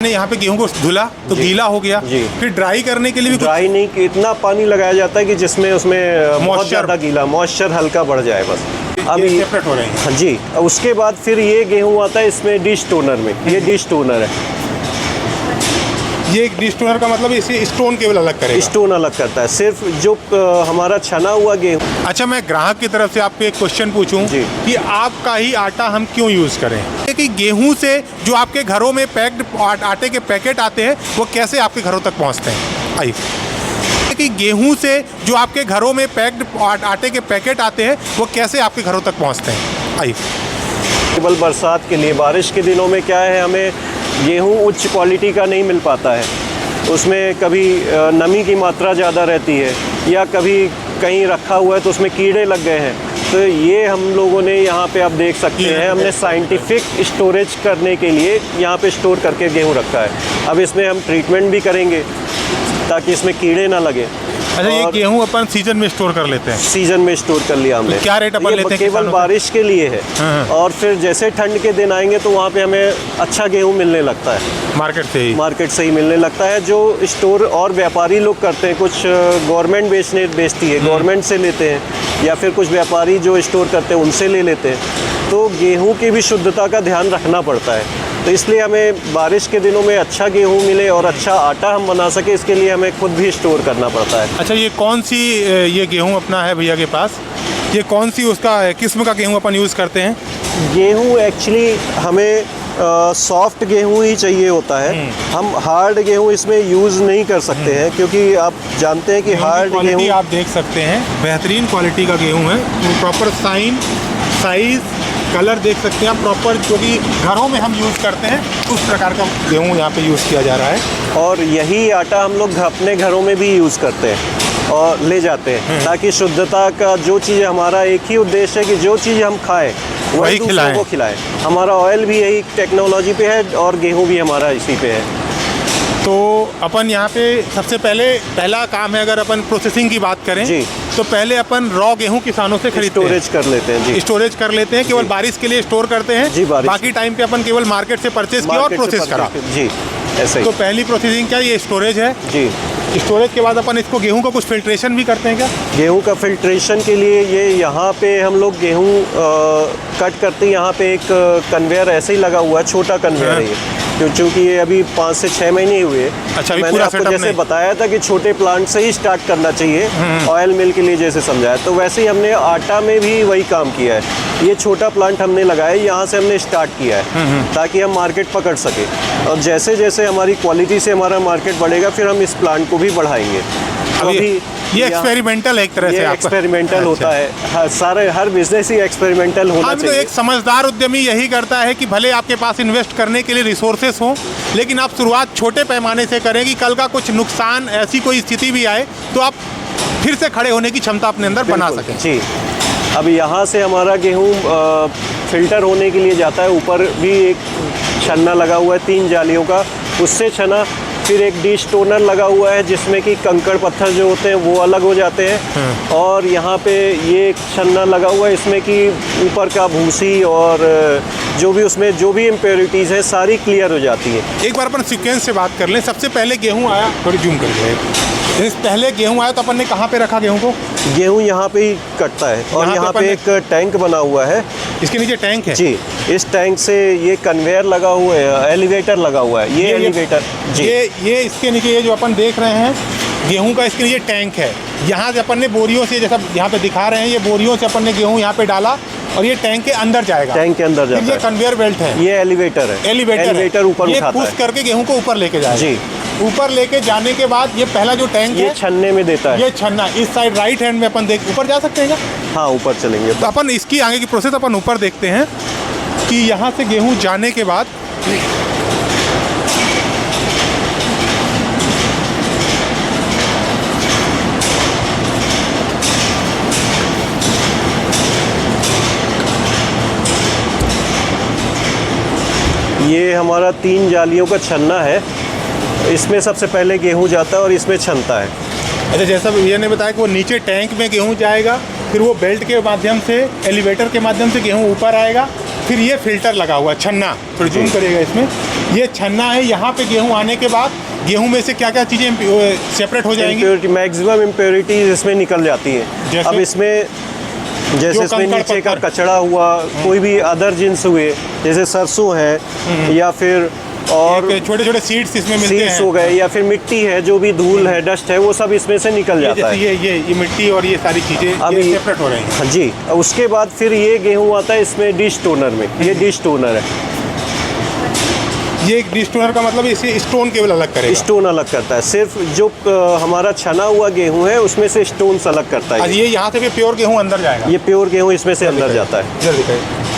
ने यहाँ पे गेहूं को धुला तो गीला हो गया, फिर ड्राई करने के लिए भी ड्राई नहीं कि इतना पानी लगाया जाता है कि जिसमें उसमें बहुत ज़्यादा गीला मॉइस्चर हल्का बढ़ जाए बस। अब ये सेपरेट हो रहे हैं। हाँ जी, उसके बाद फिर ये गेहूं आता है इसमें डिश टोनर में। ये डिश टोनर है। ये एक डिश टोनर का मतलब इसे स्टोन केवल अलग करेगा। स्टोन अलग करता है, सिर्फ जो हमारा छना हुआ गेहूं। अच्छा, मैं ग्राहक की तरफ से आपको एक क्वेश्चन पूछूं कि आपका ही आटा हम क्यों यूज़ करें? कि गेहूं से जो आपके घरों में पैक्ड आटे के पैकेट आते हैं वो कैसे आपके घरों तक पहुंचते हैं? आइए कि गेहूं से जो आपके घरों में पैक्ड आटे के पैकेट आते हैं वो कैसे आपके घरों तक पहुंचते हैं? आइए। केवल बरसात के लिए, बारिश के दिनों में क्या है, हमें गेहूं उच्च क्वालिटी का नहीं मिल पाता है। उसमें कभी नमी की मात्रा ज़्यादा रहती है या कभी कहीं रखा हुआ है तो उसमें कीड़े लग गए हैं। तो ये हम लोगों ने यहाँ पे आप देख सकते हैं, हमने साइंटिफिक स्टोरेज करने के लिए यहाँ पे स्टोर करके गेहूँ रखा है। अब इसमें हम ट्रीटमेंट भी करेंगे ताकि इसमें कीड़े ना लगे। अच्छा, ये गेहूं अपन सीजन में स्टोर कर लेते हैं? सीजन में स्टोर कर लिया हमने। तो क्या रेट अपन लेते हैं? केवल बारिश के लिए है। और फिर जैसे ठंड के दिन आएंगे तो वहाँ पे हमें अच्छा गेहूं मिलने लगता है, मार्केट से ही मिलने लगता है। जो स्टोर और व्यापारी लोग करते हैं, कुछ गवर्नमेंट बेचती है, गवर्नमेंट से लेते हैं, या फिर कुछ व्यापारी जो स्टोर करते हैं उनसे ले लेते हैं। तो गेहूँ की भी शुद्धता का ध्यान रखना पड़ता है। तो इसलिए हमें बारिश के दिनों में अच्छा गेहूं मिले और अच्छा आटा हम बना सके, इसके लिए हमें खुद भी स्टोर करना पड़ता है। अच्छा, ये कौन सी ये गेहूं अपना है भैया के पास? ये कौन सी उसका किस्म का गेहूं अपन यूज़ करते हैं? गेहूं एक्चुअली हमें सॉफ्ट गेहूं ही चाहिए होता है। हम हार्ड गेहूं इसमें यूज़ नहीं कर सकते हैं, क्योंकि आप जानते हैं कि हार्ड गेहूं आप देख सकते हैं बेहतरीन क्वालिटी का गेहूं है। प्रॉपर साइज़ कलर देख सकते हैं आप प्रॉपर, जो कि घरों में हम यूज़ करते हैं उस प्रकार का गेहूं यहाँ पे यूज़ किया जा रहा है। और यही आटा हम लोग अपने घरों में भी यूज़ करते हैं और ले जाते हैं, ताकि शुद्धता का जो चीज़ हमारा एक ही उद्देश्य है कि जो चीज़ हम खाएं वही दूसरों को खिलाएं। हमारा ऑयल भी यही टेक्नोलॉजी पे है और गेहूँ भी हमारा इसी पे है। तो अपन यहाँ पे सबसे पहला काम है, अगर अपन प्रोसेसिंग की बात करें तो पहले अपन रॉ गेहूं किसानों से खरीदते हैं, स्टोरेज कर लेते हैं जी। स्टोरेज कर लेते हैं, केवल बारिश के लिए स्टोर करते हैं जी। बाकी टाइम पे अपन केवल मार्केट से परचेज किया और प्रोसेस करा जी, ऐसे ही। तो पहली प्रोसेसिंग क्या, ये स्टोरेज है जी। स्टोरेज के बाद अपन इसको गेहूं का कुछ फिल्ट्रेशन भी करते हैं क्या? गेहूं का फिल्ट्रेशन के लिए ये यहाँ पे हम लोग गेहूं कट करते हैं। यहाँ पे एक कन्वेयर ऐसे ही लगा हुआ है, छोटा कन्वेयर है ये, क्योंकि ये अभी 5 से 6 महीने ही हुए। अच्छा, मैंने आपको जैसे बताया था कि छोटे प्लांट से ही स्टार्ट करना चाहिए, ऑयल मिल के लिए जैसे समझाया, तो वैसे ही हमने आटा में भी वही काम किया है। ये छोटा प्लांट हमने लगाया, यहाँ से हमने स्टार्ट किया है ताकि हम मार्केट पकड़ सके। और जैसे जैसे हमारी क्वालिटी से हमारा मार्केट बढ़ेगा फिर हम इस प्लांट को भी बढ़ाएंगे। अभी ये एक्सपेरिमेंटल है एक तरह से, एक्सपेरिमेंटल होता है। हर बिजनेस ही एक्सपेरिमेंटल होना चाहिए। तो एक समझदार उद्यमी यही करता है कि भले आपके पास इन्वेस्ट करने के लिए रिसोर्सेस हो, लेकिन आप शुरुआत छोटे पैमाने से करें कि कल का कुछ नुकसान, ऐसी कोई स्थिति भी आए तो आप फिर से खड़े होने की क्षमता अपने अंदर बना सकें। जी। अब यहाँ से हमारा गेहूँ फिल्टर होने के लिए जाता है, ऊपर भी एक छन्ना लगा हुआ है 3 जालियों का, उससे छना, फिर एक डिश टोनर लगा हुआ है जिसमें कि कंकड़ पत्थर जो होते हैं वो अलग हो जाते हैं। और यहाँ पे ये एक छन्ना लगा हुआ है, इसमें कि ऊपर का भूसी और जो भी उसमें जो भी इम्प्योरिटीज़ हैं सारी क्लियर हो जाती है। एक बार अपन सीक्वेंस से बात कर लें। सबसे पहले गेहूँ आया, थोड़ी जूम कर जाए, पहले गेहूँ आया तो अपन ने कहाँ पे रखा गेहूँ को? गेहूँ यहाँ पे ही कटता है और यहाँ पे एक टैंक बना हुआ है, इसके नीचे टैंक है जी। इस टैंक से ये कन्वेयर लगा हुआ है, एलिवेटर लगा हुआ है, ये एलिवेटर जी। ये इसके नीचे ये जो अपन देख रहे हैं गेहूं का, इसके नीचे टैंक है। यहाँ से अपन ने बोरियों से, जैसा यहाँ पे दिखा रहे हैं, ये बोरियों से अपन ने गेहूं यहाँ पे डाला और ये टैंक के अंदर जाएगा। टैंक के अंदर जाता है। ये कन्वेयर बेल्ट है, ये एलिवेटर है। एलिवेटर ऊपर उठाता है, पुश करके गेहूं को ऊपर लेके जाएगा जी। ऊपर लेके जाने के बाद ये पहला जो टैंक ये छन्ने में देता है। ये छन्ना इस साइड राइट हैंड में अपन देख ऊपर जा सकते हैं क्या? हाँ, ऊपर चलेंगे तो अपन इसकी आगे की प्रोसेस अपन ऊपर देखते हैं कि यहाँ से गेहूँ जाने के बाद ये हमारा 3 जालियों का छन्ना है, इसमें सबसे पहले गेहूं जाता है और इसमें छनता है। अच्छा, जैसा भैया ने बताया कि वो नीचे टैंक में गेहूं जाएगा, फिर वो बेल्ट के माध्यम से, एलिवेटर के माध्यम से गेहूं ऊपर आएगा फिर ये फिल्टर लगा हुआ छन्ना, थोड़ी जूम करिएगा इसमें, ये छन्ना है। यहाँ पे गेहूँ आने के बाद गेहूँ में से क्या क्या चीज़ें सेपरेट हो जाएंगी? मैक्सिमम इम्प्योरिटीज इसमें निकल जाती हैं। अब इसमें जैसे इसमें नीचे का कचरा हुआ, कोई भी अदर जिन्स हुए, जैसे सरसों है या फिर और छोटे छोटे सीड्स इसमें मिलते हैं, सीड्स हो गए, या फिर मिट्टी है, जो भी धूल है, डस्ट है, वो सब इसमें से निकल जाता है। ये मिट्टी और ये सारी चीज़ें अभी सेपरेट हो रही हैं। हाँ जी। उसके बाद फिर ये गेहूँ आता है इसमें डिश टोनर में। ये डिश टोनर है। ये एक डिश टोनर का मतलब इसे स्टोन केवल अलग करेगा? स्टोन अलग करता है। सिर्फ जो हमारा छना हुआ गेहूं है उसमें से स्टोन्स अलग करता है। ये यहाँ से भी प्योर गेहूँ अंदर जाएगा? ये प्योर गेहूं इसमें से अंदर जाता है। जल्दी करिए।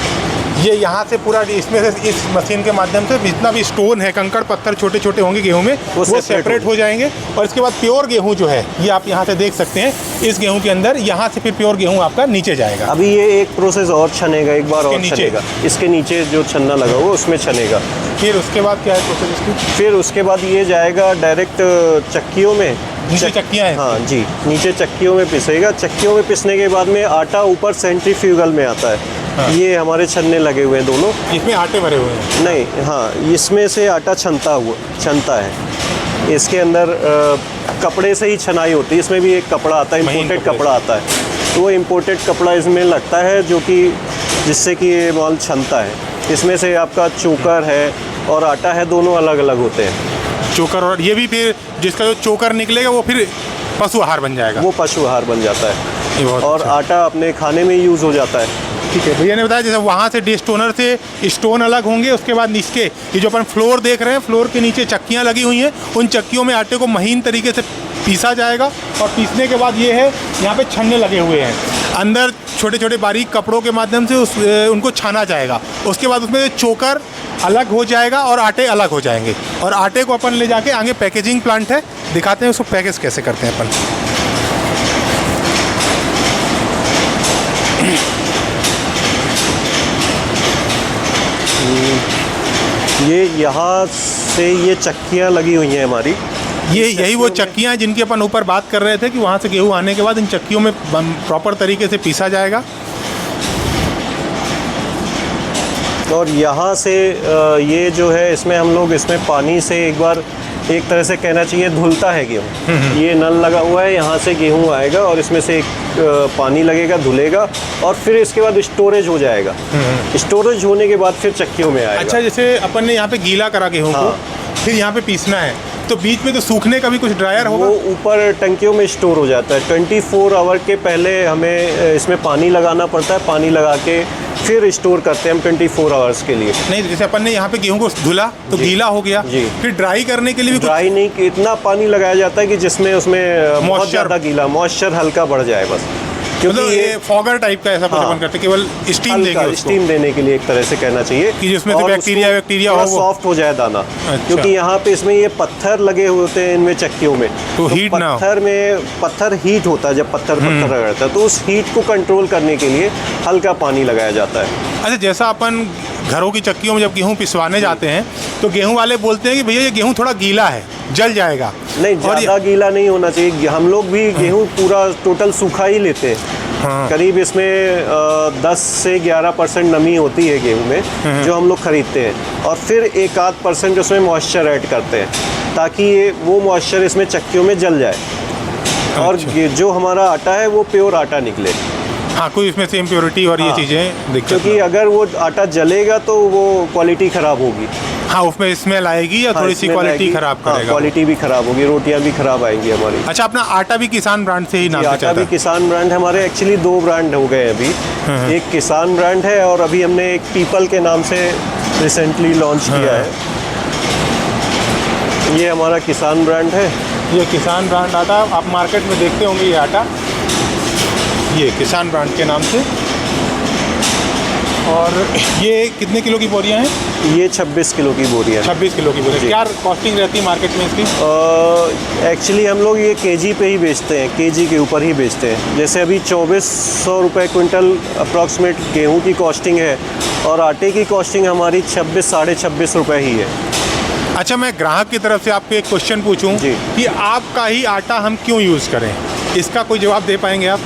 ये यहाँ से पूरा इसमें से इस मशीन के माध्यम से जितना भी स्टोन है, कंकड़ पत्थर छोटे छोटे होंगे गेहूं में, वो सेपरेट हो जाएंगे। और इसके बाद प्योर गेहूं जो है, ये आप यहाँ से देख सकते हैं, इस गेहूं के अंदर यहाँ से फिर प्योर गेहूं आपका नीचे जाएगा। अभी ये एक प्रोसेस और छनेगा, एक बार और छनेगा। इसके नीचे जो छन्ना लगा हुआ उसमें छनेगा। फिर उसके बाद क्या है प्रोसेस इसकी? फिर उसके बाद ये जाएगा डायरेक्ट चक्कियों में। नीचे चक्कियाँ हैं? हाँ जी, नीचे चक्कियों में पिसेगा। चक्कियों में पिसने के बाद में आटा ऊपर सेंट्रीफ्यूगल में आता है। हाँ। ये हमारे छन्ने लगे हुए हैं दोनों। इसमें आटे भरे हुए हैं? नहीं, हाँ, इसमें से आटा छनता है। इसके अंदर कपड़े से ही छनाई होती है। इसमें भी एक कपड़ा आता है, इम्पोर्टेड कपड़ा आता है, तो वो इम्पोर्टेड कपड़ा इसमें लगता है, जो कि जिससे कि ये माल छनता है। इसमें से आपका चोकर है और आटा है, दोनों अलग अलग होते हैं। चोकर, और ये भी फिर जिसका जो चोकर निकलेगा वो फिर पशु आहार बन जाएगा? वो पशु आहार बन जाता है। और अच्छा। आटा अपने खाने में यूज़ हो जाता है। ठीक है, भैया ने बताया जैसे वहाँ से डिश टोनर से स्टोन अलग होंगे, उसके बाद नीचे ये जो अपन फ्लोर देख रहे हैं, फ्लोर के नीचे चक्कियाँ लगी हुई हैं। उन चक्कियों में आटे को महीन तरीके से पीसा जाएगा, और पीसने के बाद ये है यहाँ पे छन्ने लगे हुए हैं, अंदर छोटे छोटे बारीक कपड़ों के माध्यम से उनको छाना जाएगा। उसके बाद उसमें चोकर अलग हो जाएगा और आटे अलग हो जाएंगे, और आटे को अपन ले जाके आगे पैकेजिंग प्लांट है, दिखाते हैं उसको पैकेज कैसे करते हैं अपन। ये यहाँ से ये चक्कियाँ लगी हुई हैं हमारी। ये यही वो चक्कियाँ हैं जिनकी अपन ऊपर बात कर रहे थे कि वहाँ से गेहूँ आने के बाद इन चक्कियों में प्रॉपर तरीके से पीसा जाएगा। और यहाँ से ये जो है, इसमें हम लोग इसमें पानी से एक बार, एक तरह से कहना चाहिए, धुलता है गेहूँ। ये नल लगा हुआ है, यहाँ से गेहूँ आएगा और इसमें से एक पानी लगेगा, धुलेगा, और फिर इसके बाद स्टोरेज हो जाएगा। स्टोरेज होने के बाद फिर चक्कियों में आएगा। अच्छा, जैसे अपन ने यहाँ पे गीला करा गेहूँ को, फिर यहाँ पे पीसना है, तो बीच में तो सूखने का भी कुछ ड्रायर होगा? वो ऊपर टंकियों में स्टोर हो जाता है। 24 आवर के पहले हमें इसमें पानी लगाना पड़ता है। पानी लगा के फिर स्टोर करते हैं हम 24 आवर्स के लिए। नहीं, जैसे अपन ने यहाँ पे गेहूँ को धुला तो गीला हो गया, फिर ड्राई करने के लिए भी ड्राई नहीं, इतना पानी लगाया जाता है कि जिसमें उसमें बहुत ज़्यादा गीला, मॉइस्चर हल्का बढ़ जाए बस। क्योंकि मतलब ये फॉगर टाइप का ऐसा कुछ अपन करते, केवल स्टीम देंगे उसको। स्टीम देने के लिए एक तरह से कहना चाहिए कि जिसमें से बैक्टीरिया हो, सॉफ्ट हो जाए दाना। क्योंकि यहाँ पे इसमें ये पत्थर लगे होते हैं इनमें चक्कियों में, तो हीट ना हो। पत्थर हीट होता है, जब पत्थर रगड़ता है, तो उस हीट को कंट्रोल करने के लिए हल्का पानी लगाया जाता है। अच्छा, जैसा अपन घरों की चक्कियों में जब गेहूँ पिसवाने जाते हैं तो गेहूँ वाले बोलते हैं कि भैया ये गेहूँ थोड़ा गीला है, जल जाएगा। नहीं, ज़्यादा गीला नहीं होना चाहिए। हम लोग भी गेहूँ पूरा टोटल सूखा ही लेते हैं। करीब इसमें 10 से 11% नमी होती है गेहूँ में, जो हम लोग खरीदते हैं, और फिर 1-8% उसमें मॉइस्चर ऐड करते हैं, ताकि ये वो मॉइस्चर इसमें चक्कियों में जल जाए। और जो हमारा आटा है वो प्योर आटा निकले। हाँ, कोई इसमें से इम्प्योरिटी और ये चीज़ें दिक्कत, क्योंकि अगर वो आटा जलेगा तो वो क्वालिटी ख़राब होगी। हाँ, उसमें स्मेल आएगी या थोड़ी सी क्वालिटी खराब करेगा। क्वालिटी भी खराब होगी, रोटियां भी खराब आएंगी हमारी। अच्छा, अपना आटा भी किसान ब्रांड से ही नाम से चलता है? आटा भी किसान ब्रांड, हमारे एक्चुअली 2 ब्रांड हो गए अभी। एक किसान ब्रांड है और अभी हमने एक पीपल के नाम से रिसेंटली लॉन्च किया है। ये हमारा किसान ब्रांड है। ये किसान ब्रांड आटा आप मार्केट में देखते होंगे, ये आटा ये किसान ब्रांड के नाम से। और ये कितने किलो की बोरियां हैं? ये 26 किलो की बोरियां। 26 किलो की बोरियां। क्या कॉस्टिंग रहती है मार्केट में इसकी? एक्चुअली हम लोग ये केजी पे ही बेचते हैं, केजी के ऊपर ही बेचते हैं। जैसे अभी 2400 रुपये क्विंटल अप्रॉक्सीमेट गेहूं की कॉस्टिंग है, और आटे की कॉस्टिंग हमारी 26 साढ़े 26 रुपये ही है। अच्छा, मैं ग्राहक की तरफ से आपको एक क्वेश्चन पूछूं कि आपका ही आटा हम क्यों यूज़ करें, इसका कोई जवाब दे पाएंगे आप?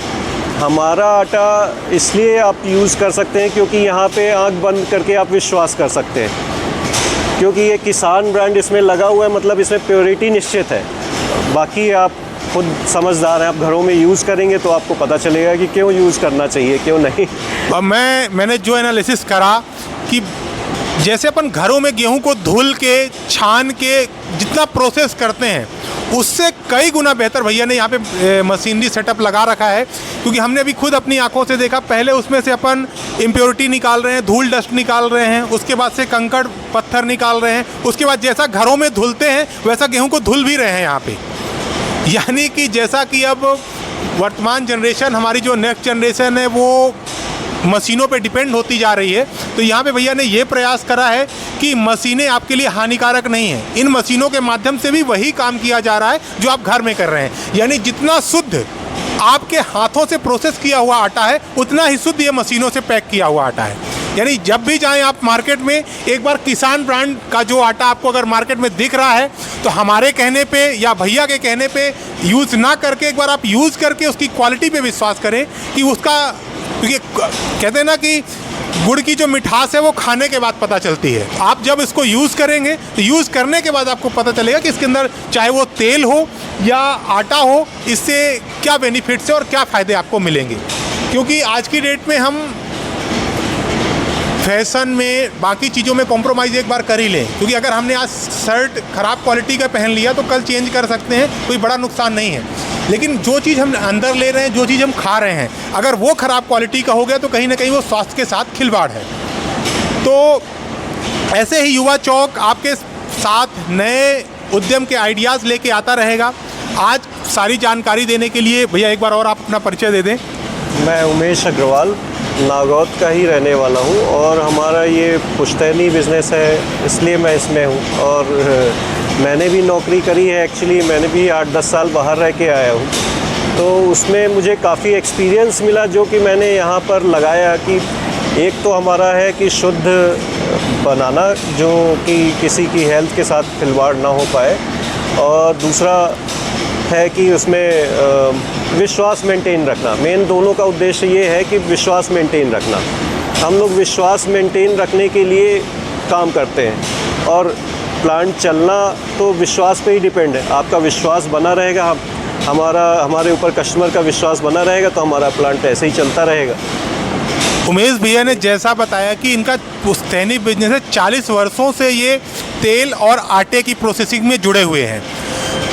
हमारा आटा इसलिए आप यूज़ कर सकते हैं क्योंकि यहाँ पे आंख बंद करके आप विश्वास कर सकते हैं, क्योंकि ये किसान ब्रांड इसमें लगा हुआ है, मतलब इसमें प्योरिटी निश्चित है। बाकी आप खुद समझदार हैं, आप घरों में यूज़ करेंगे तो आपको पता चलेगा कि क्यों यूज़ करना चाहिए, क्यों नहीं। अब मैंने जो एनालिसिस करा कि जैसे अपन घरों में गेहूं को धुल के छान के जितना प्रोसेस करते हैं उससे कई गुना बेहतर भैया ने यहाँ पे मशीनरी सेटअप लगा रखा है, क्योंकि हमने अभी खुद अपनी आंखों से देखा। पहले उसमें से अपन इम्प्योरिटी निकाल रहे हैं, धूल डस्ट निकाल रहे हैं, उसके बाद से कंकड़ पत्थर निकाल रहे हैं, उसके बाद जैसा घरों में धुलते हैं वैसा गेहूँ को धुल भी रहे हैं यहाँ पे। यानी कि जैसा कि अब वर्तमान जनरेशन, हमारी जो नेक्स्ट जनरेशन है वो मशीनों पे डिपेंड होती जा रही है, तो यहाँ पे भैया ने ये प्रयास करा है कि मशीनें आपके लिए हानिकारक नहीं हैं। इन मशीनों के माध्यम से भी वही काम किया जा रहा है जो आप घर में कर रहे हैं। यानी जितना शुद्ध आपके हाथों से प्रोसेस किया हुआ आटा है उतना ही शुद्ध ये मशीनों से पैक किया हुआ आटा है। यानी जब भी जाएं आप मार्केट में, एक बार किसान ब्रांड का जो आटा आपको अगर मार्केट में दिख रहा है तो हमारे कहने पे या भैया के कहने पे यूज़ ना करके एक बार आप यूज़ करके उसकी क्वालिटी पे विश्वास करें कि उसका, क्योंकि कहते हैं ना कि गुड़ की जो मिठास है वो खाने के बाद पता चलती है। आप जब इसको यूज़ करेंगे तो यूज़ करने के बाद आपको पता चलेगा कि इसके अंदर चाहे वो तेल हो या आटा हो, इससे क्या बेनिफिट्स है और क्या फ़ायदे आपको मिलेंगे। क्योंकि आज की डेट में हम फैशन में, बाकी चीज़ों में कॉम्प्रोमाइज़ एक बार कर ही लें, क्योंकि अगर हमने आज शर्ट ख़राब क्वालिटी का पहन लिया तो कल चेंज कर सकते हैं, कोई बड़ा नुकसान नहीं है। लेकिन जो चीज़ हम अंदर ले रहे हैं, जो चीज़ हम खा रहे हैं, अगर वो ख़राब क्वालिटी का हो गया तो कहीं ना कहीं वो स्वास्थ्य के साथ खिलवाड़ है। तो ऐसे ही युवा चौक आपके साथ नए उद्यम के आइडियाज़ लेके आता रहेगा। आज सारी जानकारी देने के लिए भैया एक बार और आप अपना परिचय दे दें। मैं उमेश अग्रवाल नागौद का ही रहने वाला हूँ और हमारा ये पुश्तैनी बिज़नेस है, इसलिए मैं इसमें हूँ। और मैंने भी नौकरी करी है, एक्चुअली मैंने भी 8-10 साल बाहर रह के आया हूँ, तो उसमें मुझे काफ़ी एक्सपीरियंस मिला जो कि मैंने यहाँ पर लगाया। कि एक तो हमारा है कि शुद्ध बनाना जो कि किसी की हेल्थ के साथ खिलवाड़ ना हो पाए, और दूसरा है कि उसमें विश्वास मेंटेन रखना। मेन दोनों का उद्देश्य ये है कि विश्वास मेंटेन रखना। हम लोग विश्वास मेंटेन रखने के लिए काम करते हैं, और प्लांट चलना तो विश्वास पे ही डिपेंड है। आपका विश्वास बना रहेगा, हमारे ऊपर कस्टमर का विश्वास बना रहेगा तो हमारा प्लांट ऐसे ही चलता रहेगा। उमेश भैया ने जैसा बताया कि इनका पुश्तैनी बिजनेस है, 40 वर्षों से ये तेल और आटे की प्रोसेसिंग में जुड़े हुए हैं।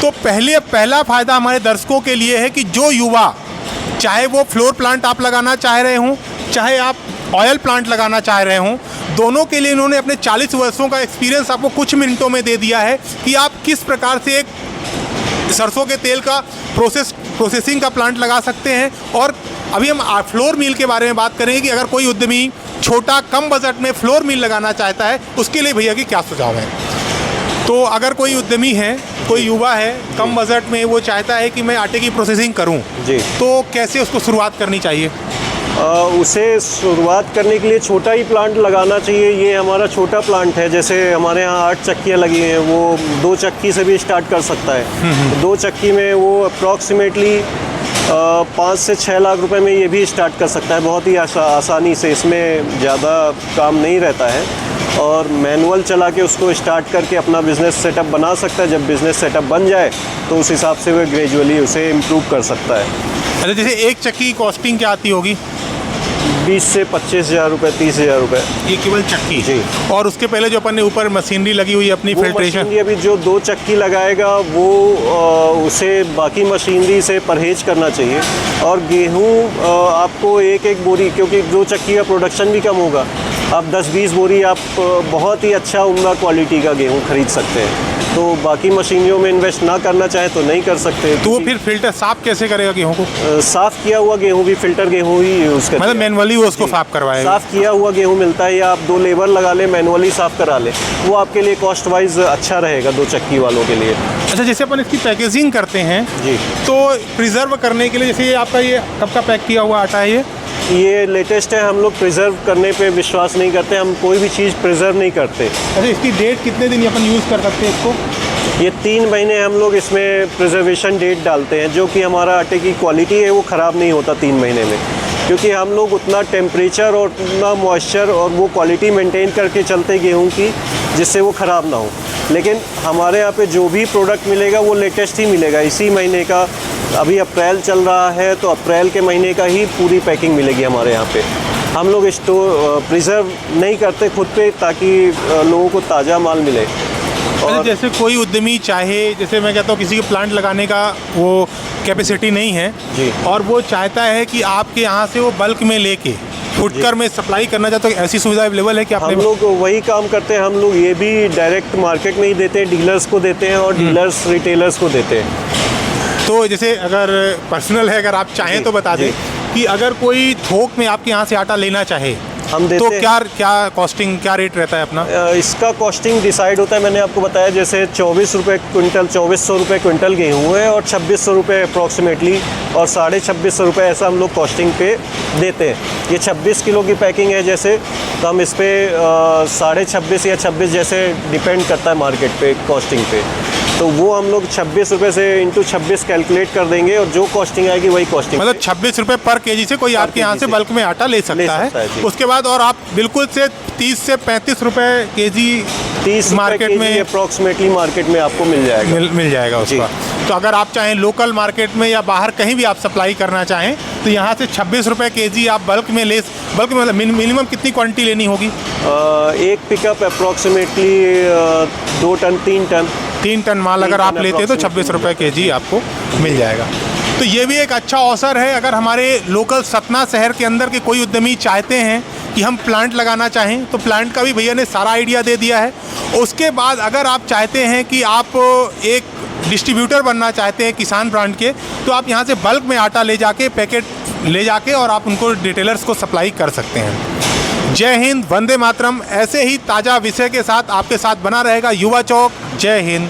तो पहला फ़ायदा हमारे दर्शकों के लिए है कि जो युवा, चाहे वो फ्लोर प्लांट आप लगाना चाह रहे हों, चाहे आप ऑयल प्लांट लगाना चाह रहे हों, दोनों के लिए इन्होंने अपने 40 वर्षों का एक्सपीरियंस आपको कुछ मिनटों में दे दिया है कि आप किस प्रकार से एक सरसों के तेल का प्रोसेसिंग का प्लांट लगा सकते हैं। और अभी हम फ्लोर मिल के बारे में बात करेंगे कि अगर कोई उद्यमी छोटा कम बजट में फ्लोर मिल लगाना चाहता है उसके लिए भैया की क्या सुझाव है। तो अगर कोई उद्यमी है, कोई युवा है, कम बजट में वो चाहता है कि मैं आटे की प्रोसेसिंग करूं, जी, तो कैसे उसको शुरुआत करनी चाहिए? उसे शुरुआत करने के लिए छोटा ही प्लांट लगाना चाहिए। ये हमारा छोटा प्लांट है, जैसे हमारे यहाँ 8 चक्कियाँ लगी हैं, वो 2 चक्की से भी स्टार्ट कर सकता है। 2 चक्की में वो अप्रॉक्सीमेटली 5 से 6 लाख रुपए में ये भी स्टार्ट कर सकता है, बहुत ही आसानी से। इसमें ज़्यादा काम नहीं रहता है, और मैनुअल चला के उसको स्टार्ट करके अपना बिज़नेस सेटअप बना सकता है। जब बिज़नेस सेटअप बन जाए तो उस हिसाब से वो ग्रेजुअली उसे इम्प्रूव कर सकता है। अच्छा, जैसे एक चक्की की कॉस्टिंग क्या आती होगी? 20 से 25,000 रुपये, 30,000 रुपये, ये केवल चक्की? जी। और उसके पहले जो अपन ने ऊपर मशीनरी लगी हुई है अपनी फिल्ट्रेशन, अभी जो 2 चक्की लगाएगा वो उसे बाकी मशीनरी से परहेज करना चाहिए। और गेहूँ आपको एक बोरी, क्योंकि 2 चक्की का प्रोडक्शन भी कम होगा, आप 10-20 बोरी आप बहुत ही अच्छा उम्दा क्वालिटी का गेहूँ खरीद सकते हैं। तो बाकी मशीनरियों में इन्वेस्ट ना करना चाहे तो नहीं कर सकते। तो वो फिर फिल्टर साफ कैसे करेगा गेहूँ को? साफ़ किया हुआ गेहूँ भी, फिल्टर गेहूँ ही यूज़ करते हैं, मतलब मैनुअली वो उसको साफ़ करवाएगा? साफ़ किया हुआ गेहूँ मिलता है, या आप 2 लेबर लगा लें, मैनुअली साफ़ करा लें, वो आपके लिए कॉस्ट वाइज अच्छा रहेगा 2 चक्की वालों के लिए। अच्छा, जैसे अपन इसकी पैकेजिंग करते हैं जी, तो प्रिजर्व करने के लिए, जैसे ये आपका ये कब का पैक किया हुआ आटा है? ये लेटेस्ट है। हम लोग प्रिजर्व करने पे विश्वास नहीं करते, हम कोई भी चीज़ प्रिजर्व नहीं करते। अच्छा, इसकी डेट कितने दिन अपन यूज़ कर सकते हैं इसको? ये 3 महीने हम लोग इसमें प्रिजर्वेशन डेट डालते हैं, जो कि हमारा आटे की क्वालिटी है वो ख़राब नहीं होता 3 महीने में, क्योंकि हम लोग उतना टेम्परेचर और उतना मॉइस्चर और वो क्वालिटी मेंटेन करके चलते गेहूं की, जिससे वो ख़राब ना हो। लेकिन हमारे यहाँ पे जो भी प्रोडक्ट मिलेगा वो लेटेस्ट ही मिलेगा, इसी महीने का। अभी अप्रैल चल रहा है तो अप्रैल के महीने का ही पूरी पैकिंग मिलेगी हमारे यहाँ पे। हम लोग स्टोर प्रिजर्व नहीं करते खुद पे, ताकि लोगों को ताज़ा माल मिले। और जैसे कोई उद्यमी चाहे, जैसे मैं कहता हूँ किसी के प्लांट लगाने का वो कैपेसिटी नहीं है जी, और वो चाहता है कि आपके यहाँ से वो बल्क में लेके फुटकर में सप्लाई करना चाहता है, ऐसी सुविधा अवेलेबल है कि आपने? हम लोग वही काम करते हैं। हम लोग ये भी डायरेक्ट मार्केट में ही देते हैं, डीलर्स को देते हैं और डीलर्स रिटेलर्स को देते हैं। तो जैसे अगर पर्सनल है, अगर आप चाहें तो बता दें कि अगर कोई थोक में आपके यहाँ से आटा लेना चाहे हम देते तो क्या कॉस्टिंग, क्या रेट रहता है अपना? इसका कॉस्टिंग डिसाइड होता है, मैंने आपको बताया, जैसे 24 रुपये क्विंटल, 2400 रुपये क्विंटल गेहूँ है और 2600 रुपये अप्रॉक्सीमेटली और 2650 रुपये ऐसा हम लोग कॉस्टिंग पे देते हैं। ये 26 किलो की पैकिंग है जैसे, तो हम इस पर 26.5 या 26 जैसे डिपेंड करता है मार्केट पे कॉस्टिंग पे, तो वो हम लोग 26 रुपये से इंटू 26 कैलकुलेट कर देंगे और जो कॉस्टिंग आएगी वही कॉस्टिंग। मतलब 26 रुपये पर केजी से कोई आपके यहाँ से बल्क में आटा ले सकता है। उसके बाद और आप बिल्कुल से 30 से 35 रुपये केजी 30 मार्केट में अप्रॉक्सीमेटली मार्केट में आपको मिल जाएगा, मिल जाएगा उसका। तो अगर आप चाहें लोकल मार्केट में या बाहर कहीं भी आप सप्लाई करना चाहें तो यहाँ से 26 रुपये केजी आप बल्क में मतलब मिनिमम कितनी क्वांटिटी लेनी होगी? एक पिकअप अप्रॉक्सीमेटली 2 टन 3 टन माल अगर आप लेते हैं तो 26 रुपये केजी आपको मिल जाएगा। तो ये भी एक अच्छा अवसर है, अगर हमारे लोकल सतना शहर के अंदर के कोई उद्यमी चाहते हैं कि हम प्लांट लगाना चाहें तो प्लांट का भी भैया ने सारा आइडिया दे दिया है। उसके बाद अगर आप चाहते हैं कि आप एक डिस्ट्रीब्यूटर बनना चाहते हैं किसान ब्रांड के, तो आप यहाँ से बल्क में आटा ले जाके, पैकेट ले जाके और आप उनको रिटेलर्स को सप्लाई कर सकते हैं। जय हिंद, वंदे मातरम। ऐसे ही ताज़ा विषय के साथ आपके साथ बना रहेगा युवा चौक। जय हिंद।